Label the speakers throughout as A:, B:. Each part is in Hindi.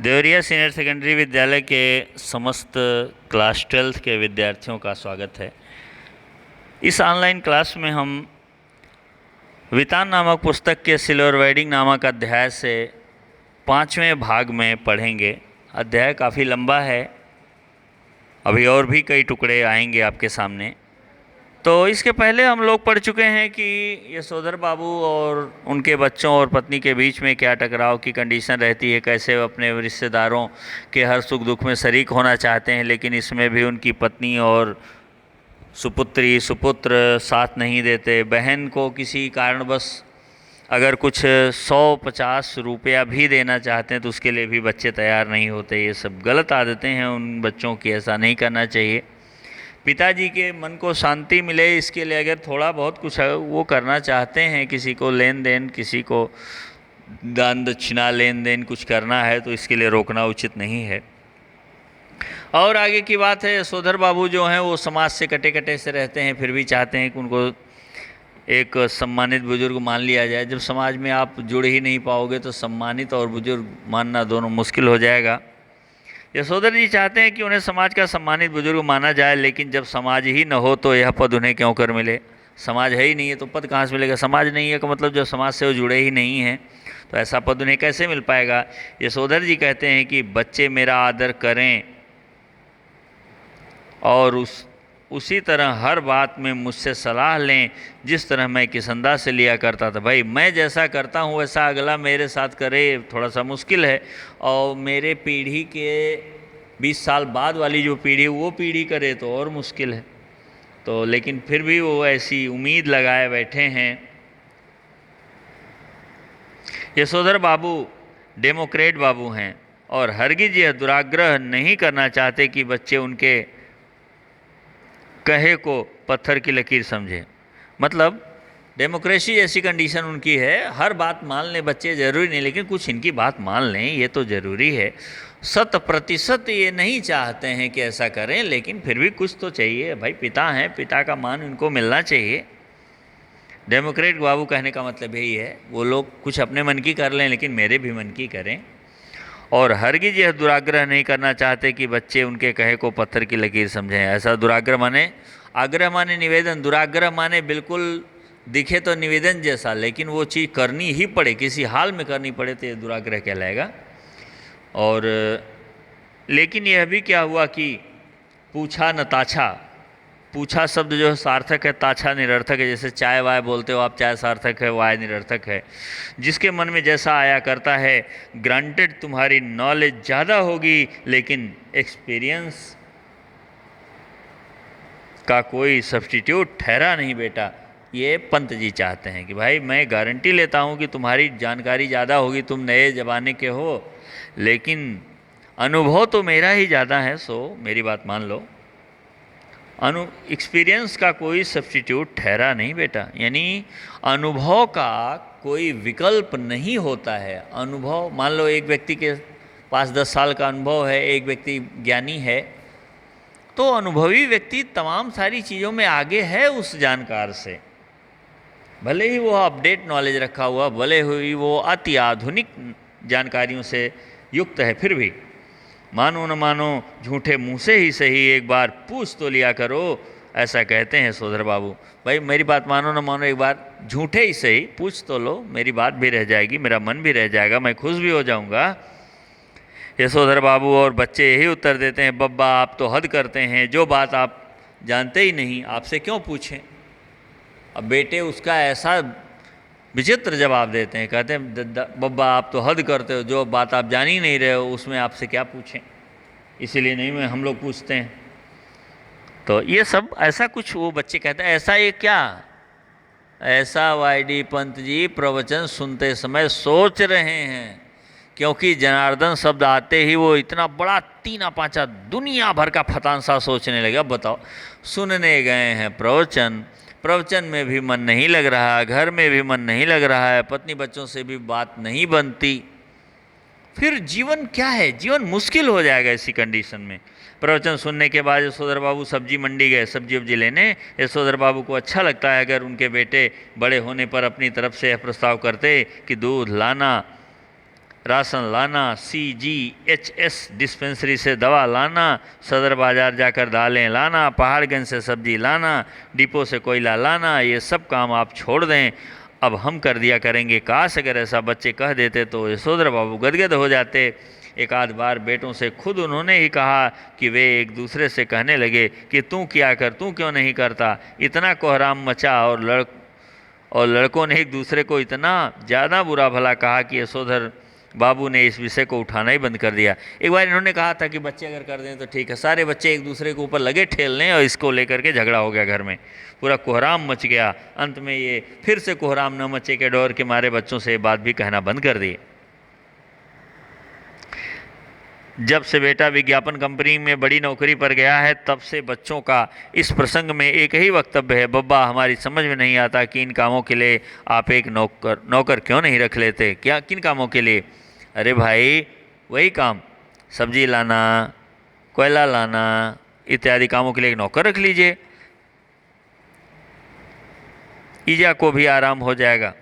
A: देवरिया सीनियर सेकेंडरी विद्यालय के समस्त क्लास 12th के विद्यार्थियों का स्वागत है। इस ऑनलाइन क्लास में हम वितान नामक पुस्तक के सिल्वर वेडिंग नामक अध्याय से 5वें भाग में पढ़ेंगे। अध्याय काफ़ी लंबा है, अभी और भी कई टुकड़े आएंगे आपके सामने। तो इसके पहले हम लोग पढ़ चुके हैं कि यशोधर बाबू और उनके बच्चों और पत्नी के बीच में क्या टकराव की कंडीशन रहती है, कैसे वो अपने रिश्तेदारों के हर सुख दुख में शरीक होना चाहते हैं, लेकिन इसमें भी उनकी पत्नी और सुपुत्र साथ नहीं देते। बहन को किसी कारणवश अगर कुछ 150 रुपया भी देना चाहते हैं तो उसके लिए भी बच्चे तैयार नहीं होते। ये सब गलत आदतें हैं उन बच्चों की, ऐसा नहीं करना चाहिए। पिताजी के मन को शांति मिले इसके लिए अगर थोड़ा बहुत कुछ वो करना चाहते हैं, किसी को लेन देन, किसी को दान दक्षिणा लेन देन कुछ करना है तो इसके लिए रोकना उचित नहीं है। और आगे की बात है, यशोधर बाबू जो हैं वो समाज से कटे कटे से रहते हैं, फिर भी चाहते हैं कि उनको एक सम्मानित बुजुर्ग मान लिया जाए। जब समाज में आप जुड़ ही नहीं पाओगे तो सम्मानित और बुजुर्ग मानना दोनों मुश्किल हो जाएगा। यशोधर जी चाहते हैं कि उन्हें समाज का सम्मानित बुजुर्ग माना जाए, लेकिन जब समाज ही न हो तो यह पद उन्हें क्यों कर मिले। समाज है ही नहीं है तो पद कहाँ से मिलेगा। समाज नहीं है का मतलब जब समाज से वो जुड़े ही नहीं हैं तो ऐसा पद उन्हें कैसे मिल पाएगा। यशोधर जी कहते हैं कि बच्चे मेरा आदर करें और उसी तरह हर बात में मुझसे सलाह लें जिस तरह मैं किसंदा से लिया करता था। भाई मैं जैसा करता हूँ वैसा अगला मेरे साथ करे, थोड़ा सा मुश्किल है। और मेरे पीढ़ी के 20 साल बाद वाली जो पीढ़ी वो पीढ़ी करे तो और मुश्किल है। तो लेकिन फिर भी वो ऐसी उम्मीद लगाए बैठे हैं। यशोधर बाबू डेमोक्रेट बाबू हैं और हरगिज यह दुराग्रह नहीं करना चाहते कि बच्चे उनके कहे को पत्थर की लकीर समझे। मतलब डेमोक्रेसी जैसी कंडीशन उनकी है, हर बात मान लें बच्चे, ज़रूरी नहीं लेकिन कुछ इनकी बात मान लें, ये तो ज़रूरी है। 100% ये नहीं चाहते हैं कि ऐसा करें, लेकिन फिर भी कुछ तो चाहिए। भाई पिता हैं, पिता का मान इनको मिलना चाहिए। डेमोक्रेट बाबू कहने का मतलब यही है, वो लोग कुछ अपने मन की कर लें लेकिन मेरे भी मन की करें। और हरगिज यह दुराग्रह नहीं करना चाहते कि बच्चे उनके कहे को पत्थर की लकीर समझें। ऐसा दुराग्रह माने, आग्रह माने निवेदन, दुराग्रह माने बिल्कुल दिखे तो निवेदन जैसा, लेकिन वो चीज़ करनी ही पड़े, किसी हाल में करनी पड़े तो ये दुराग्रह कहलाएगा। और लेकिन यह भी क्या हुआ कि पूछा न ताछा। पूछा शब्द जो है सार्थक है, ताछा निरर्थक है। जैसे चाय वाय बोलते हो आप, चाय सार्थक है, वाय निरर्थक है। जिसके मन में जैसा आया करता है। ग्रांटेड तुम्हारी नॉलेज ज़्यादा होगी लेकिन एक्सपीरियंस का कोई सब्स्टिट्यूट ठहरा नहीं बेटा। ये पंत जी चाहते हैं कि भाई मैं गारंटी लेता हूँ कि तुम्हारी जानकारी ज़्यादा होगी, तुम नए ज़माने के हो, लेकिन अनुभव तो मेरा ही ज़्यादा है, सो मेरी बात मान लो। एक्सपीरियंस का कोई सब्स्टिट्यूट ठहरा नहीं बेटा, यानी अनुभव का कोई विकल्प नहीं होता है। अनुभव, मान लो एक व्यक्ति के पास 10 साल का अनुभव है, एक व्यक्ति ज्ञानी है, तो अनुभवी व्यक्ति तमाम सारी चीज़ों में आगे है उस जानकार से। भले ही वो अपडेट नॉलेज रखा हुआ, भले ही वो अति आधुनिक जानकारियों से युक्त है, फिर भी मानो न मानो झूठे मुंह से ही सही एक बार पूछ तो लिया करो, ऐसा कहते हैं यशोधर बाबू। भाई मेरी बात मानो न मानो, एक बार झूठे ही सही पूछ तो लो, मेरी बात भी रह जाएगी, मेरा मन भी रह जाएगा, मैं खुश भी हो जाऊंगा। यशोधर बाबू और बच्चे यही उत्तर देते हैं, बब्बा आप तो हद करते हैं, जो बात आप जानते ही नहीं आपसे क्यों पूछें। अब बेटे उसका ऐसा विचित्र जवाब देते हैं, कहते हैं बब्बा आप तो हद करते हो, जो बात आप जान ही नहीं रहे हो उसमें आपसे क्या पूछें, इसीलिए नहीं मैं हम लोग पूछते हैं। तो ये सब ऐसा कुछ वो बच्चे कहते हैं। ऐसा ये क्या, ऐसा वाईडी पंत जी प्रवचन सुनते समय सोच रहे हैं, क्योंकि जनार्दन शब्द आते ही वो इतना बड़ा तीना पांचा दुनिया भर का फतांसा सोचने लगा। बताओ, सुनने गए हैं प्रवचन, प्रवचन में भी मन नहीं लग रहा, घर में भी मन नहीं लग रहा है, पत्नी बच्चों से भी बात नहीं बनती, फिर जीवन क्या है। जीवन मुश्किल हो जाएगा इसी कंडीशन में। प्रवचन सुनने के बाद यशोधर बाबू सब्जी मंडी गए सब्जी वब्जी लेने। यशोधर बाबू को अच्छा लगता है अगर उनके बेटे बड़े होने पर अपनी तरफ से यह प्रस्ताव करते कि दूध लाना राशन लाना, CGHS डिस्पेंसरी से दवा लाना, सदर बाज़ार जाकर दालें लाना, पहाड़गंज से सब्जी लाना, डिपो से कोयला लाना, ये सब काम आप छोड़ दें, अब हम कर दिया करेंगे। काश अगर ऐसा बच्चे कह देते तो यशोधर बाबू गदगद हो जाते। एक आध बार बेटों से खुद उन्होंने ही कहा कि वे एक दूसरे से कहने लगे कि तू क्या कर, तू क्यों नहीं करता। इतना कोहराम मचा और लड़कों ने एक दूसरे को इतना ज़्यादा बुरा भला कहा कि यशोधर बाबू ने इस विषय को उठाना ही बंद कर दिया। एक बार इन्होंने कहा था कि बच्चे अगर कर दें तो ठीक है, सारे बच्चे एक दूसरे के ऊपर लगे ठेलने और इसको लेकर के झगड़ा हो गया, घर में पूरा कोहराम मच गया। अंत में ये फिर से कोहराम न मचे के डर के मारे बच्चों से ये बात भी कहना बंद कर दिए। जब से बेटा विज्ञापन कंपनी में बड़ी नौकरी पर गया है तब से बच्चों का इस प्रसंग में एक ही वक्तव्य है, बब्बा हमारी समझ में नहीं आता कि इन कामों के लिए आप एक नौकर क्यों नहीं रख लेते। क्या, किन कामों के लिए? अरे भाई वही काम, सब्जी लाना, कोयला लाना इत्यादि कामों के लिए एक नौकर रख लीजिए, ईजा को भी आराम हो जाएगा।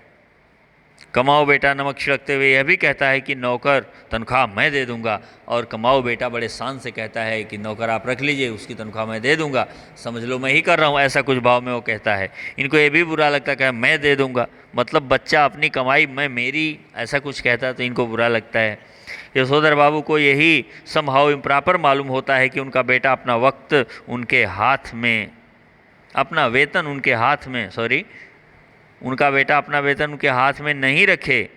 A: कमाओ बेटा नमक छिड़कते हुए यह भी कहता है कि नौकर तनख्वाह मैं दे दूंगा, और कमाओ बेटा बड़े शान से कहता है कि नौकर आप रख लीजिए, उसकी तनख्वाह मैं दे दूंगा, समझ लो मैं ही कर रहा हूँ, ऐसा कुछ भाव में वो कहता है। इनको ये भी बुरा लगता है मैं दे दूंगा, मतलब बच्चा अपनी कमाई मैं मेरी ऐसा कुछ कहता है तो इनको बुरा लगता है। यशोधर बाबू को यही समहाउ इम्प्रॉपर मालूम होता है कि उनका बेटा अपना वक्त उनके हाथ में, अपना वेतन उनके हाथ में, उनका बेटा अपना वेतन उनके हाथ में नहीं रखे।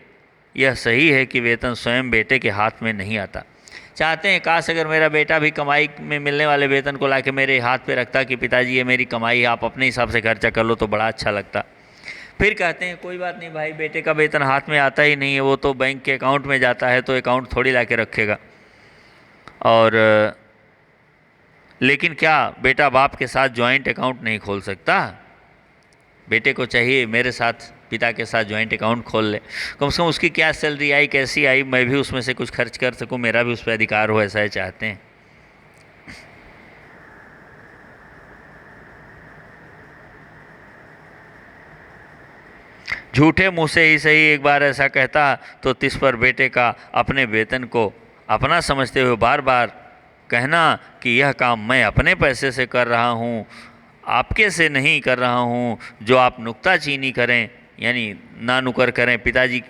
A: यह सही है कि वेतन स्वयं बेटे के हाथ में नहीं आता। चाहते हैं काश अगर मेरा बेटा भी कमाई में मिलने वाले वेतन को लाके मेरे हाथ पे रखता कि पिताजी ये मेरी कमाई है, आप अपने हिसाब से खर्चा कर लो, तो बड़ा अच्छा लगता। फिर कहते हैं कोई बात नहीं भाई, बेटे का वेतन हाथ में आता ही नहीं है, वो तो बैंक के अकाउंट में जाता है, तो अकाउंट थोड़ी ला के रखेगा। और लेकिन क्या बेटा बाप के साथ जॉइंट अकाउंट नहीं खोल सकता? बेटे को चाहिए मेरे साथ पिता के साथ जॉइंट अकाउंट खोल ले, कम से कम उसकी क्या सैलरी आई कैसी आई मैं भी उसमें से कुछ खर्च कर सकूं, मेरा भी उस पर अधिकार हो, ऐसा ही चाहते हैं। झूठे मुंह से ही सही एक बार ऐसा कहता तो तिस पर बेटे का अपने वेतन को अपना समझते हुए बार बार कहना कि यह काम मैं अपने पैसे से कर रहा हूँ, आपके से नहीं कर रहा हूँ। जो आप नुक्ताचीनी करें यानी ना नुकर करें, पिताजी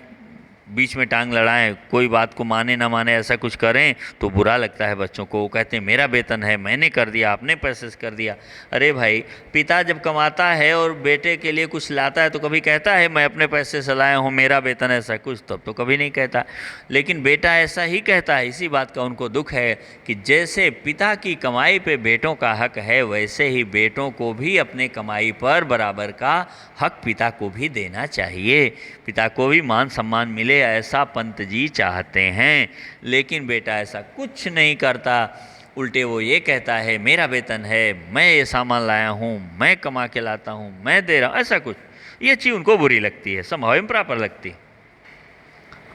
A: बीच में टांग लड़ाएं, कोई बात को माने ना माने ऐसा कुछ करें तो बुरा लगता है बच्चों को। वो कहते हैं मेरा वेतन है, मैंने कर दिया, अपने पैसे से कर दिया। अरे भाई, पिता जब कमाता है और बेटे के लिए कुछ लाता है तो कभी कहता है मैं अपने पैसे से लाया हूँ, मेरा वेतन ऐसा कुछ, तब तो कभी नहीं कहता। लेकिन बेटा ऐसा ही कहता है। इसी बात का उनको दुख है कि जैसे पिता की कमाई पे बेटों का हक है, वैसे ही बेटों को भी अपने कमाई पर बराबर का हक पिता को भी देना चाहिए, पिता को भी मान सम्मान मिले, ऐसा पंत जी चाहते हैं। लेकिन बेटा ऐसा कुछ नहीं करता, उल्टे वो ये कहता है मेरा वेतन है, मैं ये सामान लाया हूँ, मैं कमा के लाता हूँ, मैं दे रहा हूँ, ऐसा कुछ। ये चीज़ उनको बुरी लगती है, समहाउ इम्प्रॉपर लगती है।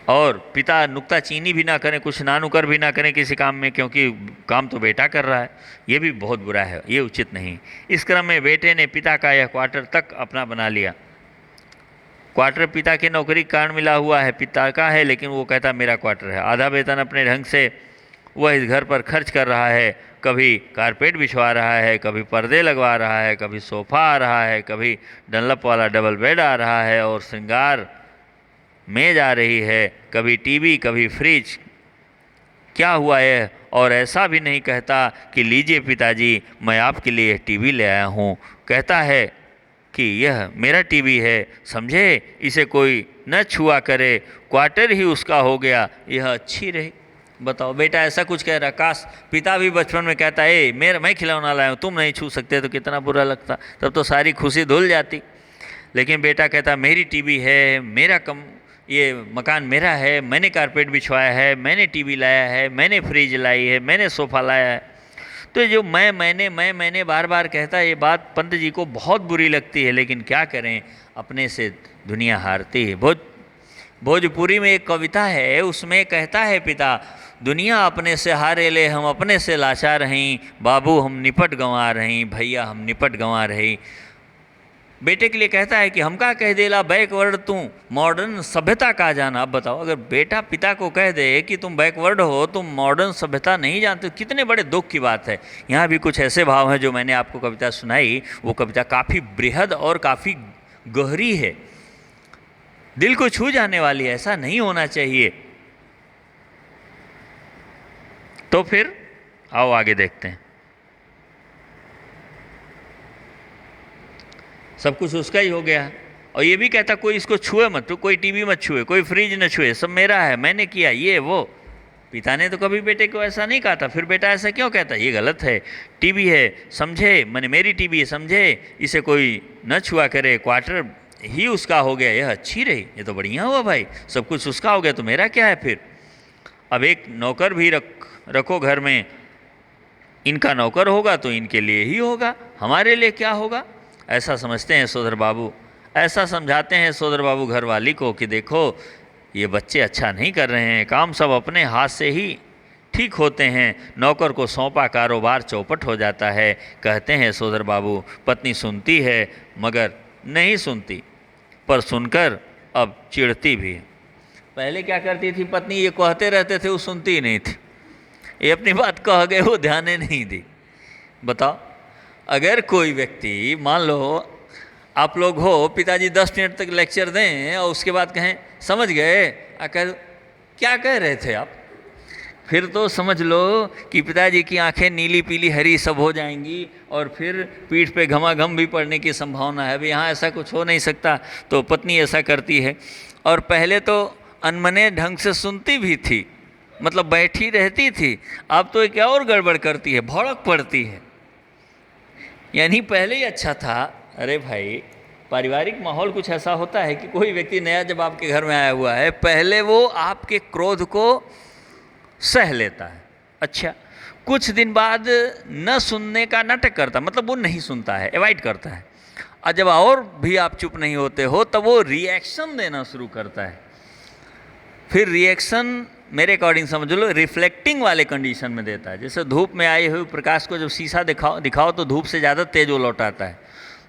A: और पिता नुक्ताचीनी भी ना करें, कुछ ना नुकर भी ना करें किसी काम में, क्योंकि काम तो बेटा कर रहा है, ये भी बहुत बुरा है, ये उचित नहीं। इस क्रम में बेटे ने पिता का यह क्वार्टर तक अपना बना लिया। क्वार्टर पिता की नौकरी के कारण मिला हुआ है, पिता का है, लेकिन वो कहता मेरा क्वार्टर है। आधा वेतन अपने ढंग से वह इस घर पर खर्च कर रहा है, कभी कारपेट बिछवा रहा है, कभी पर्दे लगवा रहा है, कभी सोफ़ा आ रहा है, कभी डनलप वाला डबल बेड आ रहा है और श्रृंगार मेज आ रही है, कभी टीवी, कभी फ्रिज। क्या हुआ है? और ऐसा भी नहीं कहता कि लीजिए पिताजी मैं आपके लिए टीवी ले आया हूँ, कहता है कि यह मेरा टीवी है, समझे, इसे कोई न छुआ करे, क्वार्टर ही उसका हो गया, यह अच्छी रही। बताओ, बेटा ऐसा कुछ कह रहा। काश पिता भी बचपन में कहता है मैं खिलौना लाया हूँ, तुम नहीं छू सकते, तो कितना बुरा लगता, तब तो सारी खुशी धुल जाती। लेकिन बेटा कहता मेरी टीवी है, मेरा ये मकान मेरा है, मैंने कारपेट बिछवाया है, मैंने टीवी लाया है, मैंने फ्रिज लाई है, मैंने सोफ़ा लाया है। तो जो मैंने बार बार कहता है, ये बात पंत जी को बहुत बुरी लगती है। लेकिन क्या करें, अपने से दुनिया हारती है। भोजपुरी में एक कविता है, उसमें कहता है पिता, दुनिया अपने से हारे ले, हम अपने से लाचार रहीं, बाबू हम निपट गंवा रहीं, भैया हम निपट गंवा रही। बेटे के लिए कहता है कि हम का कह देला बैकवर्ड तू मॉडर्न सभ्यता का जाना। अब बताओ, अगर बेटा पिता को कह दे कि तुम बैकवर्ड हो, तुम मॉडर्न सभ्यता नहीं जानते, कितने बड़े दुख की बात है। यहाँ भी कुछ ऐसे भाव हैं जो मैंने आपको कविता सुनाई, वो कविता काफ़ी बृहद और काफ़ी गहरी है, दिल को छू जाने वाली है। ऐसा नहीं होना चाहिए। तो फिर आओ आगे देखते हैं। सब कुछ उसका ही हो गया, और ये भी कहता कोई इसको छुए मत, तो कोई टीवी मत छुए, कोई फ्रिज न छुए, सब मेरा है, मैंने किया ये वो। पिता ने तो कभी बेटे को ऐसा नहीं कहा था, फिर बेटा ऐसा क्यों कहता? ये गलत है। टीवी है समझे, मैंने मेरी टीवी है समझे, इसे कोई न छुआ करे, क्वार्टर ही उसका हो गया, यह अच्छी रही, ये तो बढ़िया हुआ भाई, सब कुछ उसका हो गया तो मेरा क्या है फिर। अब एक नौकर भी रखो घर में, इनका नौकर होगा तो इनके लिए ही होगा, हमारे लिए क्या होगा, ऐसा समझते हैं सोदर बाबू। ऐसा समझाते हैं सोदर बाबू घरवाली को कि देखो ये बच्चे अच्छा नहीं कर रहे हैं, काम सब अपने हाथ से ही ठीक होते हैं, नौकर को सौंपा कारोबार चौपट हो जाता है। कहते हैं सोदर बाबू, पत्नी सुनती है मगर नहीं सुनती, पर सुनकर अब चिढ़ती भी है। पहले क्या करती थी पत्नी, ये कहते रहते थे वो सुनती ही नहीं थी, ये अपनी बात कह गए वो ध्यान ही नहीं दी। बताओ, अगर कोई व्यक्ति, मान लो आप लोग हो, पिताजी 10 मिनट तक लेक्चर दें और उसके बाद कहें समझ गए, कह क्या कह रहे थे आप, फिर तो समझ लो कि पिताजी की आंखें नीली पीली हरी सब हो जाएंगी और फिर पीठ पे घमाघम भी पड़ने की संभावना है। अभी यहाँ ऐसा कुछ हो नहीं सकता, तो पत्नी ऐसा करती है। और पहले तो अनमने ढंग से सुनती भी थी, मतलब बैठी रहती थी, अब तो क्या और गड़बड़ करती है, भड़क पड़ती है। यानी पहले ही अच्छा था। अरे भाई, पारिवारिक माहौल कुछ ऐसा होता है कि कोई व्यक्ति नया जब आपके घर में आया हुआ है, पहले वो आपके क्रोध को सह लेता है। अच्छा, कुछ दिन बाद न सुनने का नाटक करता, मतलब वो नहीं सुनता है, अवॉइड करता है। और जब और भी आप चुप नहीं होते हो तब वो रिएक्शन देना शुरू करता है। फिर रिएक्शन मेरे अकॉर्डिंग समझ लो रिफ्लेक्टिंग वाले कंडीशन में देता है। जैसे धूप में आए हुए प्रकाश को जब शीशा दिखाओ तो धूप से ज़्यादा तेज वो लौटाता है।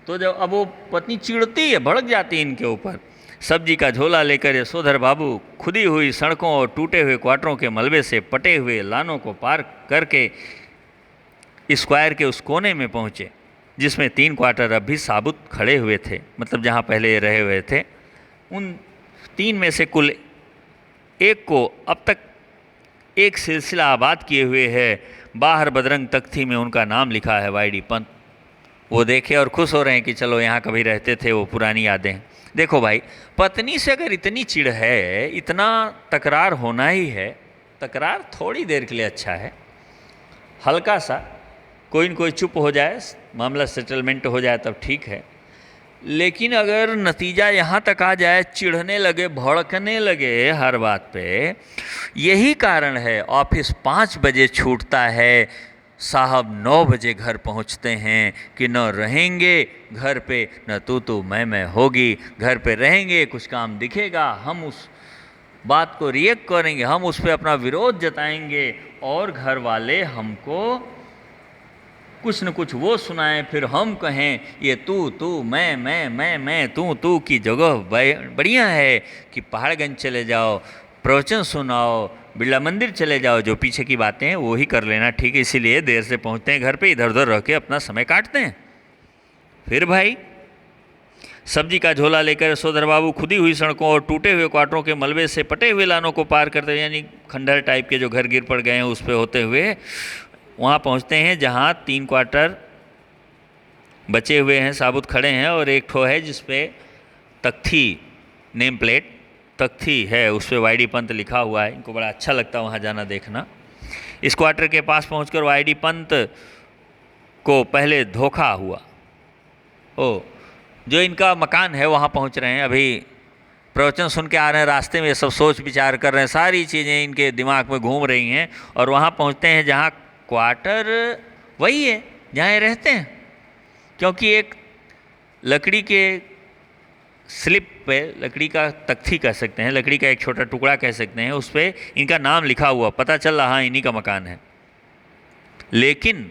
A: तो जब अब वो पत्नी चिढ़ती है, भड़क जाती है इनके ऊपर। सब्जी का झोला लेकर यशोधर बाबू खुदी हुई सड़कों और टूटे हुए क्वार्टरों के मलबे से पटे हुए लानों को पार करके स्क्वायर के उस कोने में पहुँचे जिसमें 3 क्वार्टर अब भी साबुत खड़े हुए थे, मतलब जहाँ पहले ये रहे हुए थे। उन 3 में से कुल एक को अब तक एक सिलसिला आबाद किए हुए है। बाहर बदरंग तख्ती में उनका नाम लिखा है, वाईडी पंत। वो देखे और खुश हो रहे हैं कि चलो यहाँ कभी रहते थे, वो पुरानी यादें। देखो भाई, पत्नी से अगर इतनी चिढ़ है, इतना तकरार होना ही है, तकरार थोड़ी देर के लिए अच्छा है, हल्का सा कोई न कोई चुप हो जाए, मामला सेटलमेंट हो जाए तब ठीक है। लेकिन अगर नतीजा यहाँ तक आ जाए, चिढ़ने लगे, भड़कने लगे हर बात पे, यही कारण है ऑफिस 5 बजे छूटता है, साहब 9 बजे घर पहुँचते हैं कि न रहेंगे घर पे, न तू मैं होगी। घर पे रहेंगे, कुछ काम दिखेगा, हम उस बात को रिएक्ट करेंगे, हम उस पर अपना विरोध जताएंगे और घर वाले हमको कुछ न कुछ वो सुनाएं, फिर हम कहें ये तू मैं तू की जगह बढ़िया है कि पहाड़गंज चले जाओ, प्रवचन सुनाओ, बिरला मंदिर चले जाओ, जो पीछे की बातें हैं वो ही कर लेना, ठीक है। इसीलिए देर से पहुंचते हैं घर पे, इधर उधर रह के अपना समय काटते हैं। फिर भाई, सब्जी का झोला लेकर यशोधर बाबू खुदी हुई सड़कों और टूटे हुए क्वार्टरों के मलबे से पटे हुए लानों को पार करते हुए, यानी खंडहर टाइप के जो घर गिर पड़ गए हैं उस पर होते हुए वहाँ पहुँचते हैं जहाँ 3 क्वार्टर बचे हुए हैं, साबुत खड़े हैं, और एक ठो है जिस पे तख्ती, नेम प्लेट तख्ती है, उस पर वाईडी पंत लिखा हुआ है। इनको बड़ा अच्छा लगता है वहाँ जाना देखना। इस क्वार्टर के पास पहुंचकर वाईडी पंत को पहले धोखा हुआ। जो इनका मकान है वहाँ पहुँच रहे हैं, अभी प्रवचन सुन के आ रहे हैं, रास्ते में सब सोच विचार कर रहे हैं, सारी चीज़ें इनके दिमाग में घूम रही हैं, और वहाँ पहुँचते हैं जहाँ क्वार्टर वही है जहाँ ये रहते हैं। क्योंकि एक लकड़ी के स्लिप पे, लकड़ी का तख्ती कह सकते हैं, लकड़ी का एक छोटा टुकड़ा कह सकते हैं, उस पर इनका नाम लिखा हुआ, पता चल रहा इन्हीं का मकान है। लेकिन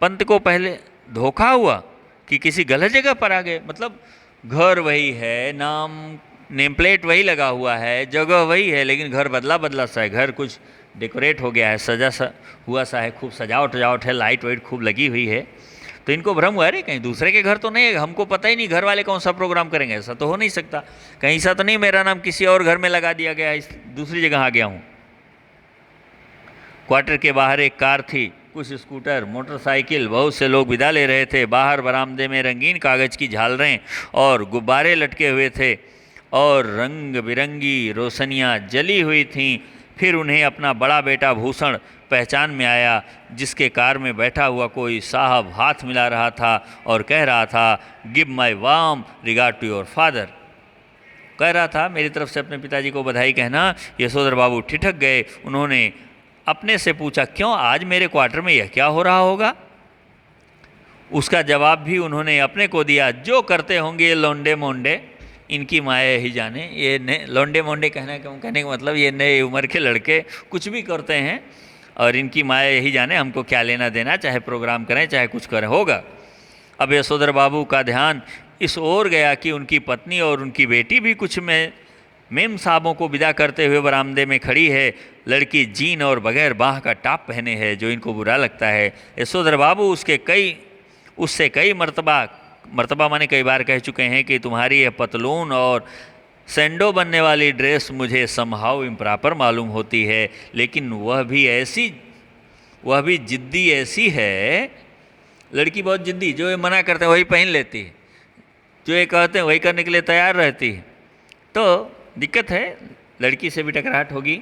A: पंत को पहले धोखा हुआ कि किसी गलत जगह पर आ गए। मतलब घर वही है, नेम प्लेट वही लगा हुआ है, जगह वही है, लेकिन घर बदला बदला सा है। घर कुछ डेकोरेट हो गया है, सजा सा हुआ सा है, खूब सजावट वजावट है, लाइट वाइट खूब लगी हुई है। तो इनको भ्रम हुआ, अरे कहीं दूसरे के घर तो नहीं है, हमको पता ही नहीं, घर वाले कौन सा प्रोग्राम करेंगे, ऐसा तो हो नहीं सकता, कहीं ऐसा तो नहीं मेरा नाम किसी और घर में लगा दिया गया है, दूसरी जगह आ गया हूँ। क्वार्टर के बाहर एक कार थी, कुछ स्कूटर, मोटरसाइकिल, बहुत से लोग विदा ले रहे थे। बाहर बरामदे में रंगीन कागज़ की झालरें और गुब्बारे लटके हुए थे और रंग बिरंगी रोशनियाँ जली हुई थीं। फिर उन्हें अपना बड़ा बेटा भूषण पहचान में आया, जिसके कार में बैठा हुआ कोई साहब हाथ मिला रहा था और कह रहा था, give my warm regard to your father. कह रहा था, मेरी तरफ से अपने पिताजी को बधाई कहना। यशोधर बाबू ठिठक गए। उन्होंने अपने से पूछा, क्यों आज मेरे क्वार्टर में यह क्या हो रहा होगा? उसका जवाब भी उन्होंने अपने को दिया, जो करते होंगे ये लौंडे मोंडे, इनकी माया ही जाने। ये लौंडे मोंडे कहने का मतलब ये नए उम्र के लड़के कुछ भी करते हैं और इनकी माया ही जाने, हमको क्या लेना देना, चाहे प्रोग्राम करें चाहे कुछ करें, होगा। अब यशोधर बाबू का ध्यान इस ओर गया कि उनकी पत्नी और उनकी बेटी भी कुछ में मेम साहबों को विदा करते हुए बरामदे में खड़ी है। लड़की जीन और बगैर बाह का टॉप पहने है, जो इनको बुरा लगता है। यशोधर बाबू उससे कई मर्तबा माने कई बार कह चुके हैं कि तुम्हारी यह पतलून और सैंडो बनने वाली ड्रेस मुझे समहाउ इम्प्रॉपर मालूम होती है, लेकिन वह भी जिद्दी ऐसी है। लड़की बहुत जिद्दी, जो ये मना करते हैं वही पहन लेती है, जो ये कहते हैं वही करने के लिए तैयार रहती है। तो दिक्कत है, लड़की से भी टकराहट होगी।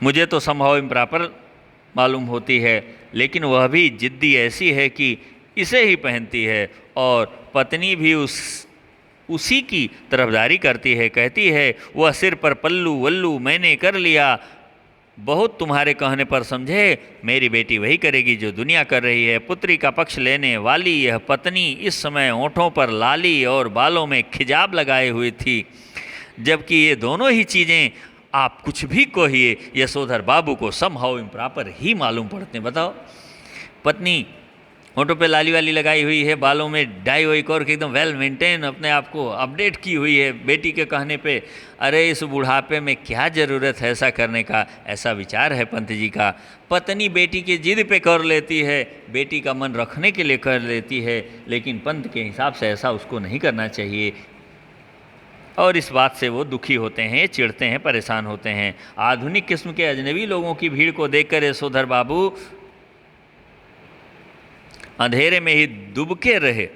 A: मुझे तो समहाउ इम्प्रॉपर मालूम होती है, लेकिन वह भी जिद्दी ऐसी है कि इसे ही पहनती है। और पत्नी भी उसी की तरफदारी करती है, कहती है, वह सिर पर पल्लू वल्लू मैंने कर लिया, बहुत तुम्हारे कहने पर समझे, मेरी बेटी वही करेगी जो दुनिया कर रही है। पुत्री का पक्ष लेने वाली यह पत्नी इस समय होठों पर लाली और बालों में खिजाब लगाए हुई थी, जबकि ये दोनों ही चीज़ें आप कुछ भी कहिए, यशोधर बाबू को समहाउ इम्प्रॉपर ही मालूम पड़ते हैं। बताओ, पत्नी होठों पे लाली वाली लगाई हुई है, बालों में डाई वाई करके एकदम वेल मेंटेन अपने आप को अपडेट की हुई है, बेटी के कहने पे। अरे इस बुढ़ापे में क्या ज़रूरत है ऐसा करने का, ऐसा विचार है पंत जी का। पत्नी बेटी की जिद पे कर लेती है, बेटी का मन रखने के लिए कर लेती है, लेकिन पंत के हिसाब से ऐसा उसको नहीं करना चाहिए। और इस बात से वो दुखी होते हैं, चिढ़ते हैं, परेशान होते हैं। आधुनिक किस्म के अजनबी लोगों की भीड़ को देखकर यशोधर बाबू अंधेरे में ही दुबके रहे।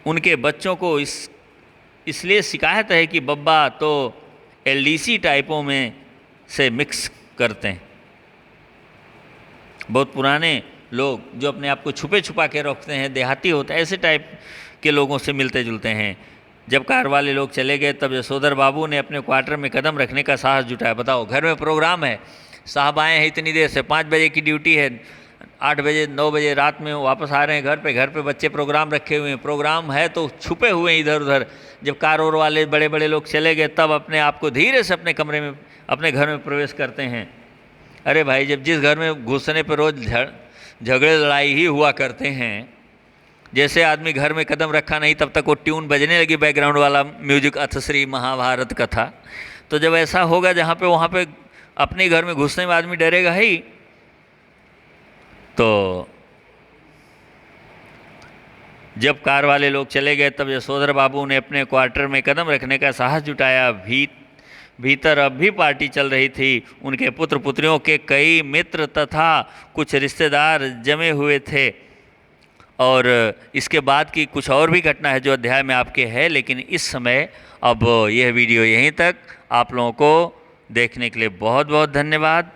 A: उनके बच्चों को इसलिए शिकायत है कि बब्बा तो एलडीसी टाइपों में से मिक्स करते हैं। बहुत पुराने लोग जो अपने आप को छुपे छुपा के रखते हैं, देहाती होते हैं, ऐसे टाइप के लोगों से मिलते जुलते हैं। जब कार वाले लोग चले गए तब यशोधर बाबू ने अपने क्वार्टर में कदम रखने का साहस जुटाया। बताओ, घर में प्रोग्राम है, साहब आए हैं इतनी देर से, 5 बजे की ड्यूटी है, 8 बजे 9 बजे रात में वापस आ रहे हैं घर पे बच्चे प्रोग्राम रखे हुए हैं, प्रोग्राम है तो छुपे हुए हैं इधर उधर। जब कार और वाले बड़े बड़े लोग चले गए तब अपने आप को धीरे से अपने कमरे में, अपने घर में प्रवेश करते हैं। अरे भाई, जब जिस घर में घुसने पर रोज़ झगड़े लड़ाई ही हुआ करते हैं, जैसे आदमी घर में कदम रखा नहीं तब तक वो ट्यून बजने लगी, बैकग्राउंड वाला म्यूजिक, अथश्री महाभारत कथा। तो जब ऐसा होगा जहाँ पे वहाँ पे अपने घर में घुसने में आदमी डरेगा ही। तो जब कार वाले लोग चले गए तब यशोधर बाबू ने अपने क्वार्टर में कदम रखने का साहस जुटाया। भीतर अब भी पार्टी चल रही थी। उनके पुत्र पुत्रियों के कई मित्र तथा कुछ रिश्तेदार जमे हुए थे। और इसके बाद की कुछ और भी घटना है जो अध्याय में आपके है, लेकिन इस समय अब यह वीडियो यहीं तक। आप लोगों को देखने के लिए बहुत बहुत धन्यवाद।